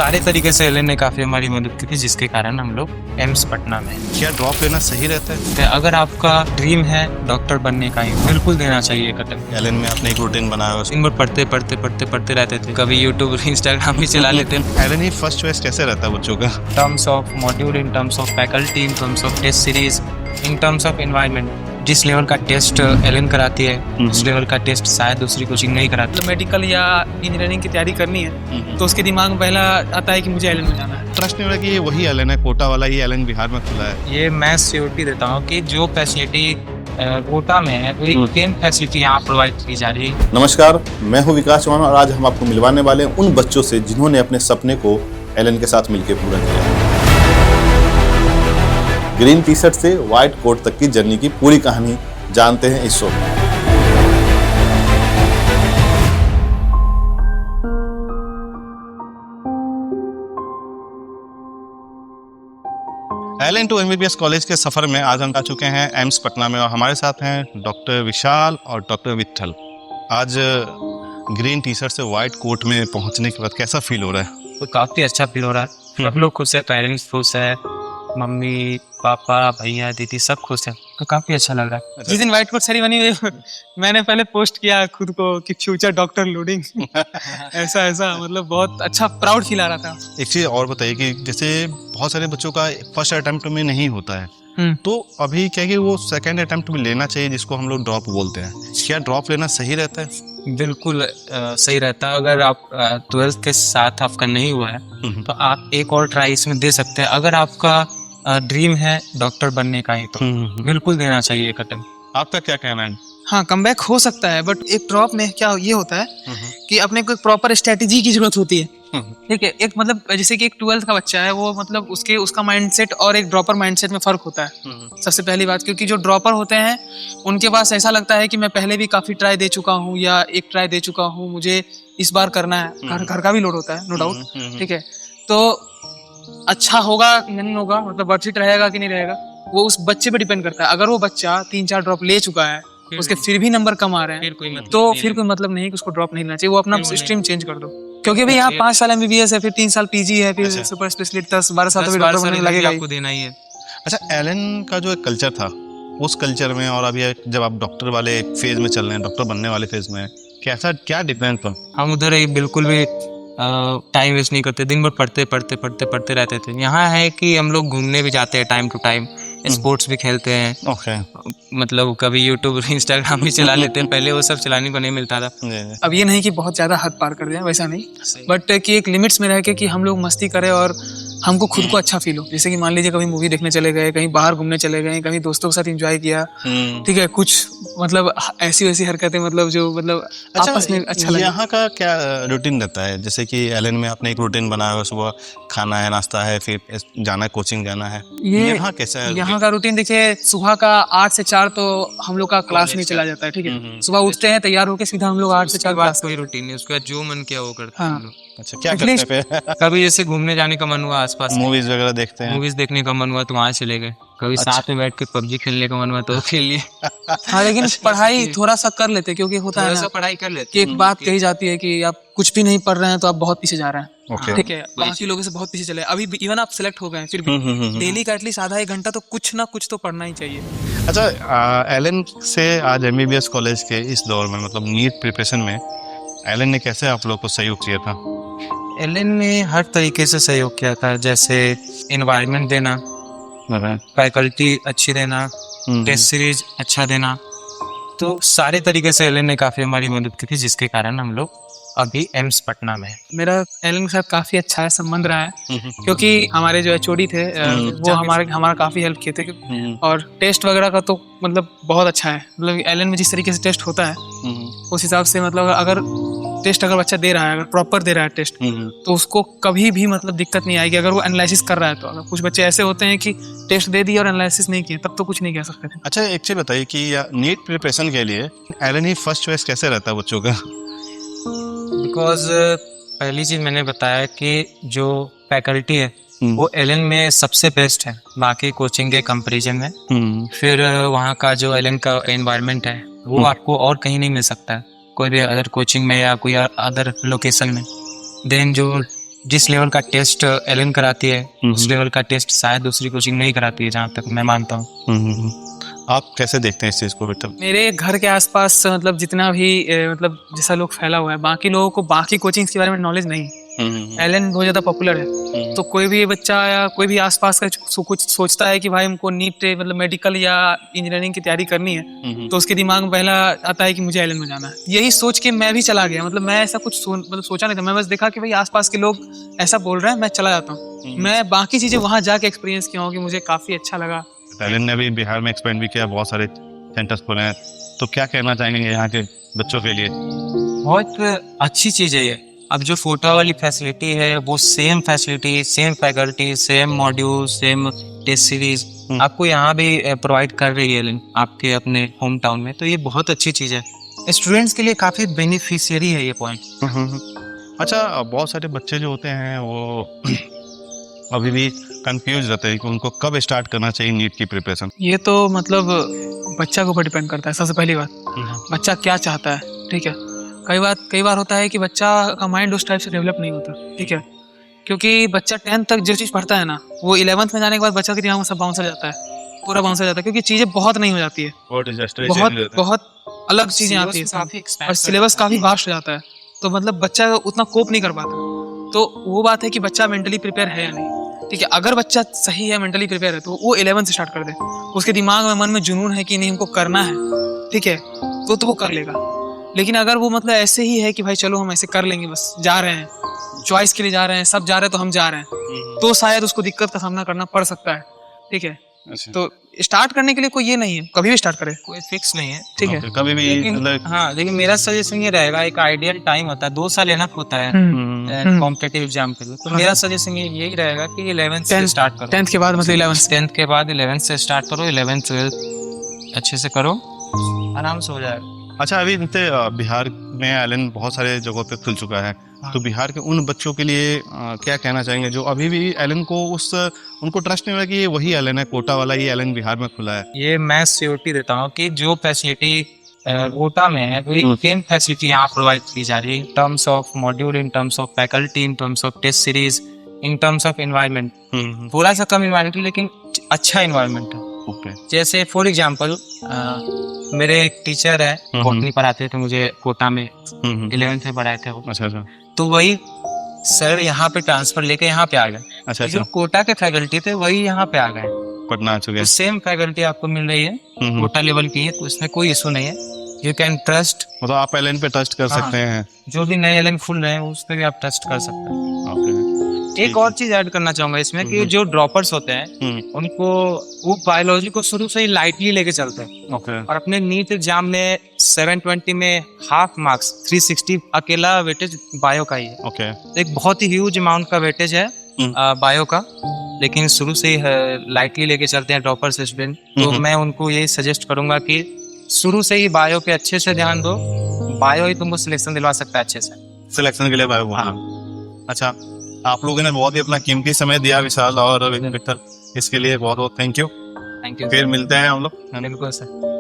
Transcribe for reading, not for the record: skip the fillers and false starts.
सारे तरीके से एलन ने काफ़ी हमारी मदद की थी, जिसके कारण हम लोग एम्स पटना में हैं। क्या ड्रॉप लेना सही रहता है? तो अगर आपका ड्रीम है डॉक्टर बनने का, ही बिल्कुल देना चाहिए कदम। एलन में आपने एक रूटीन बनाया हुआ है। दिन भर पढ़ते रहते थे, कभी यूट्यूब इंस्टाग्राम भी चला लेते हैं। एलन ही फर्स्ट चॉइस कैसे रहता है बच्चों का? Terms of module, in terms of faculty, in terms of test series, in terms of environment. जिस लेवल का टेस्ट एलन कराती है उस लेवल का टेस्ट शायद दूसरी कोचिंग नहीं कराती। मतलब मेडिकल या इंजीनियरिंग की तैयारी करनी है तो उसके दिमाग में पहला आता है कि मुझे एलन में जाना है। ट्रस्ट नहीं हो रहा कि ये वही एलन है, कोटा वाला ये एलन बिहार में खुला है। ये मैं श्योरिटी देता हूँ कि जो फैसिलिटी कोटा में है वही सेम फैसिलिटी यहाँ प्रोवाइड की जा रही है। नमस्कार, मैं हूँ विकास चौहान और आज हम आपको मिलवाने वाले हैं उन बच्चों से जिन्होंने अपने सपने को एलन के साथ मिलकर पूरा किया। ग्रीन टी शर्ट से व्हाइट कोट तक की जर्नी की पूरी कहानी जानते हैं इस शो में। एलन टू एमबीबीएस कॉलेज के सफर में आज हम आ चुके हैं एम्स पटना में और हमारे साथ हैं डॉक्टर विशाल और डॉक्टर विट्ठल। आज ग्रीन टी शर्ट से व्हाइट कोट में पहुंचने के बाद कैसा फील हो रहा है? तो काफ़ी अच्छा फील हो रहा है। सब लोग खुश है, पेरेंट्स खुश है, मम्मी पापा भैया दीदी सब खुश है, तो काफ़ी अच्छा लग रहा है। जिस दिन व्हाइट कोट सेरेमनी हुई मैंने पहले पोस्ट किया खुद को कि फ्यूचर डॉक्टर लोडिंग ऐसा मतलब बहुत अच्छा प्राउड फील आ रहा था। एक चीज और बताइए कि जैसे बहुत सारे बच्चों का फर्स्ट अटेम्प्ट में नहीं होता है, तो अभी क्या कि वो सेकंड अटेम्प्ट में लेना चाहिए, जिसको हम लोग ड्रॉप बोलते हैं। क्या ड्रॉप लेना सही रहता है? बिल्कुल सही रहता है। अगर आप 12th के साथ आपका नहीं हुआ है तो आप एक और ट्राई इसमें दे सकते हैं। अगर आपका ड्रीम है डॉक्टर बनने का ही तो बिल्कुल देना चाहिए कदम। आपका क्या कहना है? हाँ, कमबैक हो सकता है, बट एक ड्रॉप में क्या ये होता है कि अपने को एक प्रॉपर स्ट्रेटेजी की जरूरत होती है। ठीक है, एक मतलब जैसे कि एक 12th का बच्चा है, वो मतलब उसका माइंडसेट और एक ड्रॉपर माइंडसेट में फर्क होता है। सबसे पहली बात, क्योंकि जो ड्रॉपर होते हैं उनके पास ऐसा लगता है कि मैं पहले भी काफी ट्राई दे चुका हूँ या एक ट्राई दे चुका हूँ, मुझे इस बार करना है। घर का भी लोड होता है, नो डाउट। ठीक है, तो अच्छा होगा कि नहीं होगा, मतलब वर्थ इट रहेगा कि नहीं रहेगा, वो उस बच्चे पे डिपेंड करता है। अगर वो बच्चा 3-4 ड्रॉप ले चुका है, उसके फिर भी नंबर कम आ रहे हैं, तो फिर कोई मतलब नहीं कि उसको ड्रॉप नहीं लेना चाहिए। वो अपना स्ट्रीम चेंज कर दो, क्योंकि भाई यहाँ 5 साल एमबीबीएस है, फिर 3 साल पीजी है, फिर सुपर स्पेशलिस्ट 10-12 साल तो डॉक्टर बनने लगेगा, आपको देना ही है। अच्छा, एलन का जो एक कल्चर था, उस कल्चर में और अभी जब आप डॉक्टर वाले फेज में चल रहे हैं, डॉक्टर बनने वाले फेज में, क्या डिफरेंस था? हम उधर बिल्कुल भी टाइम वेस्ट नहीं करते, दिन भर पढ़ते रहते थे। यहाँ है कि हम लोग घूमने भी जाते हैं टाइम टू टाइम, स्पोर्ट्स भी खेलते हैं। ओके। मतलब कभी यूट्यूब इंस्टाग्राम भी चला लेते हैं, पहले वो सब चलाने को नहीं मिलता था। अब ये नहीं कि बहुत ज्यादा हद पार कर दिया, वैसा नहीं, बट कि एक लिमिट्स में रह के कि हम लोग मस्ती करें और हमको खुद को अच्छा फील हो। जैसे कि मान लीजिए कभी मूवी देखने चले गए, कहीं बाहर घूमने चले गए, कहीं दोस्तों के साथ एंजॉय किया। ठीक है, कुछ मतलब ऐसी वैसी हरकतें, मतलब जो मतलब आपस में अच्छा लगे। यहाँ का क्या रूटीन रहता है? जैसे कि एलन में आपने एक रूटीन बनाया हुआ, सुबह खाना है, नाश्ता है, फिर जाना है, कोचिंग जाना है। ये यहाँ कैसा है? यहाँ का रूटीन देखिए, सुबह का 8 से 4 तो हम लोग का क्लास नहीं चला जाता है। ठीक है, सुबह उठते हैं, तैयार होकर सीधा हम लोग 8 से 4 क्लास। कोई रूटीन नहीं, उसके बाद जो मन किया वो करते हैं हम लोग। अच्छा, क्या करते हैं? कभी जैसे घूमने जाने का मन हुआ, आसपास मूवीज वगैरह देखते हैं। मूवीज देखने का मन हुआ तो वहाँ चले गए। कभी साथ में बैठ के पबजी खेलने का मन हुआ तो खेल लिए। हाँ, लेकिन पढ़ाई थोड़ा सा कर लेते, क्योंकि होता है ना, पढ़ाई कर लेते कि एक बात कही जाती है कि आप कुछ भी नहीं पढ़ रहे हैं तो आप बहुत पीछे जा रहे हैं। Okay. ठीक है, बाकी लोगों से बहुत पीछे चले। अभी इवन आप सिलेक्ट हो गए, फिर भी डेली का एटलीस्ट आधा 1 घंटा तो कुछ ना कुछ तो पढ़ना ही चाहिए। अच्छा, एलन से आज एमबीबीएस कॉलेज के इस दौर में, मतलब नीट प्रिपरेशन में, एलन ने कैसे आप लोग को सहयोग किया था? एलन ने हर तरीके से सहयोग किया था, जैसे एनवायरनमेंट देना, फैकल्टी अच्छी देना, टेस्ट सीरीज अच्छा देना, तो सारे तरीके से एलन ने काफ़ी हमारी मदद की थी, जिसके कारण हम लोग अभी एम्स पटना में है। मेरा एलन के साथ काफी अच्छा है संबंध रहा है, क्योंकि हमारे जो एचओडी थे वो हमारा काफी हेल्प किए थे। और टेस्ट वगैरह का तो मतलब बहुत अच्छा है। मतलब एलन में जिस तरीके से टेस्ट होता है उस हिसाब से, मतलब अगर बच्चा दे रहा है, अगर प्रॉपर दे रहा है टेस्ट, तो उसको कभी भी मतलब दिक्कत नहीं आएगी। अगर वो एनालिसिस कर रहा है तो, अगर कुछ बच्चे ऐसे होते हैं कि टेस्ट दे दिया और एनालिसिस नहीं किया, तब तो कुछ नहीं कह सकते थे। अच्छा, एक चीज बताइए कि नीट प्रिपरेशन के लिए एलन ही फर्स्ट चॉइस कैसे रहता है बच्चों का? बिकॉज पहली चीज़ मैंने बताया कि जो फैकल्टी है वो एलन में सबसे बेस्ट है बाकी कोचिंग के कंपैरिजन में। फिर वहाँ का जो एलन का एनवायरनमेंट है वो आपको और कहीं नहीं मिल सकता है, कोई भी अदर कोचिंग में या कोई अदर लोकेशन में। देन जो जिस लेवल का टेस्ट एलन कराती है उस लेवल का टेस्ट शायद दूसरी कोचिंग नहीं कराती है, जहाँ तक मैं मानता हूँ। आप कैसे देखते हैं इस चीज़ को विठल? मेरे घर के आसपास मतलब जितना भी मतलब जैसा लोग फैला हुआ है, बाकी लोगों को बाकी कोचिंग्स के बारे में नॉलेज नहीं। एलन बहुत ज़्यादा पॉपुलर है, तो कोई भी बच्चा या कोई भी आसपास का कुछ सोचता है कि भाई हमको नीट मतलब मेडिकल या इंजीनियरिंग की तैयारी करनी है, तो उसके दिमाग में पहला आता है कि मुझे एलन में जाना है। यही सोच के मैं भी चला गया, मतलब मैं ऐसा कुछ मतलब सोचा नहीं था, मैं बस देखा कि भाई आसपास के लोग ऐसा बोल रहे हैं, मैं चला जाता हूँ। मैं बाकी चीज़ें वहाँ जाके एक्सपीरियंस किया हूँ कि मुझे काफ़ी अच्छा लगा। एलन ने भी बिहार में एक्सपेंड भी किया, बहुत सारे सेंटर्स खोले हैं, तो क्या कहना चाहेंगे यहाँ के बच्चों के लिए? बहुत अच्छी चीज़ है ये। अब जो फोटो वाली फैसिलिटी है वो same facility, same faculty, same module, same test series आपको यहाँ भी प्रोवाइड कर रही है आपके अपने होम टाउन में, तो ये बहुत अच्छी चीज़ है। स्टूडेंट्स के लिए काफ़ी बेनिफिशियरी है ये पॉइंट। अच्छा, बहुत सारे बच्चे जो होते हैं वो अभी भी कंफ्यूज रहते हैं कि उनको कब स्टार्ट करना चाहिए नीट की प्रिपरेशन। ये तो मतलब बच्चा के ऊपर डिपेंड करता है। सबसे पहली बात, बच्चा क्या चाहता है, ठीक है। कई बार होता है कि बच्चा का माइंड उस टाइप से डेवलप नहीं होता, ठीक है, क्योंकि बच्चा 10th तक जो चीज़ पढ़ता है ना, वो 11th में जाने के बाद बच्चा के दिमाग में सब बाउंस हो जाता है, पूरा बाउंस हो जाता है, क्योंकि चीज़ें बहुत नहीं हो जाती है, बहुत अलग चीज़ें आती है और सिलेबस काफ़ी वास्ट हो जाता है, तो मतलब बच्चा उतना कोप नहीं कर पाता। तो वो बात है कि बच्चा मेंटली प्रिपेयर है या नहीं, ठीक है। अगर बच्चा सही है, मेंटली प्रिपेयर है, तो वो 11th से स्टार्ट कर दे। उसके दिमाग में, मन में जुनून है कि नहीं हमको करना है, ठीक है, तो वो कर लेगा। लेकिन अगर वो मतलब ऐसे ही है कि भाई चलो हम ऐसे कर लेंगे, बस जा रहे हैं, चॉइस के लिए जा रहे हैं, सब जा रहे हैं तो हम जा रहे हैं, तो शायद उसको दिक्कत का सामना करना पड़ सकता है, ठीक है। तो स्टार्ट करने के लिए कोई ये नहीं है, कभी भी स्टार्ट करे, कोई फिक्स नहीं है, ठीक है। कभी भी मतलब हाँ, लेकिन मेरा सजेशन ये रहेगा, एक आइडियल टाइम होता है, 2 साल इनफ होता है कॉम्पिटिटिव एग्जाम के लिए, तो मेरा सजेशन यही रहेगा कि 11th से स्टार्ट करो। 10th के बाद मतलब 10th के बाद 11th से स्टार्ट करो, 11th 12th अच्छे से करो, आराम से हो जाएगा। अच्छा, अभी जैसे बिहार में एलन बहुत सारे जगहों पे खुल चुका है, तो बिहार के उन बच्चों के लिए क्या कहना चाहेंगे जो अभी भी एलन को उनको ट्रस्ट नहीं हो रहा कि ये वही एलन है, कोटा वाला ही एलन बिहार में खुला है? ये मैं श्योरिटी देता हूँ कि जो फैसिलिटी कोटा में है वही सेम फैसिलिटी यहाँ प्रोवाइड की जा रही है, in terms of module, in terms of faculty, in terms of test series, in terms of environment. थोड़ा सा कम एनवायरनमेंट लेकिन अच्छा एनवायरनमेंट है। जैसे फॉर एग्जाम्पल मेरे एक टीचर है, बॉटनी पढ़ाते थे मुझे कोटा में, 11th में पढ़ाए थे वो। अच्छा, तो वही सर यहाँ पे ट्रांसफर लेके यहाँ पे आ गए। अच्छा, जो कोटा के फैकल्टी थे वही यहाँ पे आ गए, पटना आ चुके तो सेम फैकल्टी आपको मिल रही है, कोटा लेवल की है, तो इसमें कोई इशू नहीं है। यू कैन ट्रस्ट, मतलब आप एलन पे ट्रस्ट कर सकते हैं। जो भी नए एलन खुल रहे हैं उस पर भी आप ट्रस्ट कर सकते हैं। एक और चीज ऐड करना चाहूंगा इसमें कि जो ड्रॉपर्स होते हैं उनको वो बायोलॉजी को शुरू से ही लाइटली लेके चलते हैं, और अपने नीट एग्जाम में 720 में हाफ मार्क्स 360 अकेला वेटेज बायो का ही है। एक बहुत ही ह्यूज अमाउंट का वेटेज है बायो का, लेकिन शुरू से ही लाइटली लेके चलते हैं ड्रॉपर्स स्टूडेंट। तो मैं उनको यही सजेस्ट करूंगा कि शुरू से ही बायो पे अच्छे से ध्यान दो, बायो ही तुमको सिलेक्शन दिलवा सकता है अच्छे से। सिलेक्शन के लिए बायो। हाँ। अच्छा, आप लोगों ने बहुत ही अपना कीमती समय दिया विशाल और विठल, इसके लिए बहुत बहुत थैंक यू। थैंक यू, फिर मिलते हैं हम लोग। बिल्कुल सर।